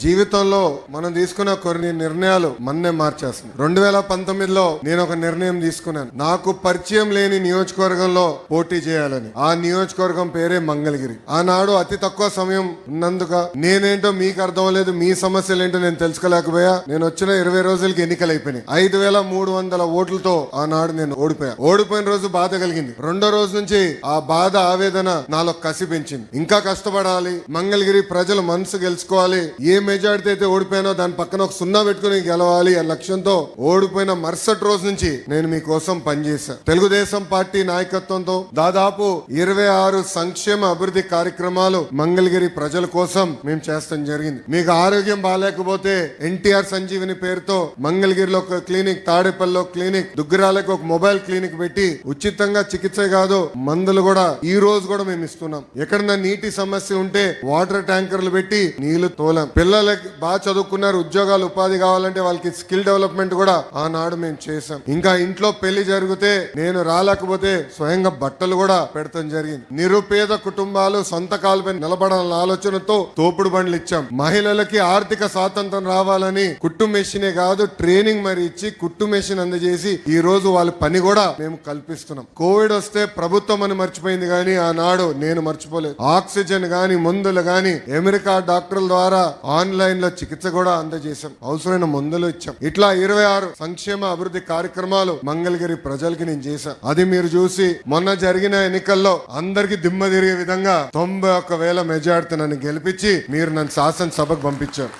జీవితంలో మనం తీసుకున్న కొన్ని నిర్ణయాలు మన్నే మార్చేస్తుంది. 2019లో నేను ఒక నిర్ణయం తీసుకున్నాను. నాకు పరిచయం లేని నియోజకవర్గంలో పోటీ చేయాలని. ఆ నియోజకవర్గం పేరే మంగళగిరి. ఆనాడు అతి తక్కువ సమయం ఉన్నందుక నేనేంటో మీకు అర్థం లేదు, మీ సమస్యలు ఏంటో నేను తెలుసుకోలేకపోయా. నేను వచ్చిన 20 రోజులకి ఎన్నికలు అయిపోయినాయి. 5300 ఓట్లతో ఆనాడు నేను ఓడిపోయా. ఓడిపోయిన రోజు బాధ కలిగింది. రెండో రోజు నుంచి ఆ బాధ, ఆవేదన నాలో కసి పెంచింది. ఇంకా కష్టపడాలి, మంగళగిరి ప్రజల మనసు గెలుచుకోవాలి, ఏ మెజార్టీ అయితే ఓడిపోయినో దాని పక్కన ఒక 0 పెట్టుకుని గెలవాలి అనే లక్ష్యంతో ఓడిపోయిన మరుసటి రోజు నుంచి నేను మీకోసం పనిచేశా. తెలుగుదేశం పార్టీ నాయకత్వంతో దాదాపు 26 సంక్షేమ అభివృద్ధి కార్యక్రమాలు మంగళగిరి ప్రజల కోసం మేము చేస్తాం జరిగింది. మీకు ఆరోగ్యం బాగాలేకపోతే ఎన్టీఆర్ సంజీవిని పేరుతో మంగళగిరిలో ఒక క్లినిక్, తాడేపల్లిలో క్లినిక్, దుగ్గిరాలకు ఒక మొబైల్ క్లినిక్ పెట్టి ఉచితంగా చికిత్స కాదు మందులు కూడా ఈ రోజు కూడా మేము ఇస్తున్నాం. ఎక్కడన్నా నీటి సమస్య ఉంటే వాటర్ ట్యాంకర్లు పెట్టి నీళ్లు తోలాం. పిల్లలకి బాగా చదువుకున్నారు, ఉద్యోగాలు ఉపాధి కావాలంటే వాళ్ళకి స్కిల్ డెవలప్మెంట్ కూడా ఆనాడు మేము చేసాం. ఇంకా ఇంట్లో పెళ్లి జరిగితే నేను రాలేకపోతే స్వయంగా బట్టలు కూడా పెడతాం జరిగింది. నిరుపేద కుటుంబాలు సొంత కాలుపై నిలబడాలన్న ఆలోచనతో తోపుడు బండ్లు ఇచ్చాం. మహిళలకి ఆర్థిక స్వాతంత్రం రావాలని కుట్టు మెషినే కాదు ట్రైనింగ్ మరి ఇచ్చి కుట్టు మెషిన్ అందజేసి ఈ రోజు వాళ్ళ పని కూడా మేము కల్పిస్తున్నాం. కోవిడ్ వస్తే ప్రభుత్వం అని మర్చిపోయింది కానీ ఆనాడు నేను మర్చిపోలేదు. ఆక్సిజన్ గాని, మందులు గాని అమెరికా డాక్టర్ల ద్వారా ఆన్లైన్ లో చికిత్స కూడా అందజేశాం. అవసరమైన మందులు ఇచ్చాం. ఇట్లా 26 సంక్షేమ అభివృద్ధి కార్యక్రమాలు మంగళగిరి ప్రజలకి నేను చేశాను. అది మీరు చూసి మొన్న జరిగిన ఎన్నికల్లో అందరికి దిమ్మ తిరిగే విధంగా 91,000 మెజార్టీ నన్ను గెలిపించి మీరు నన్ను శాసనసభకు పంపించారు.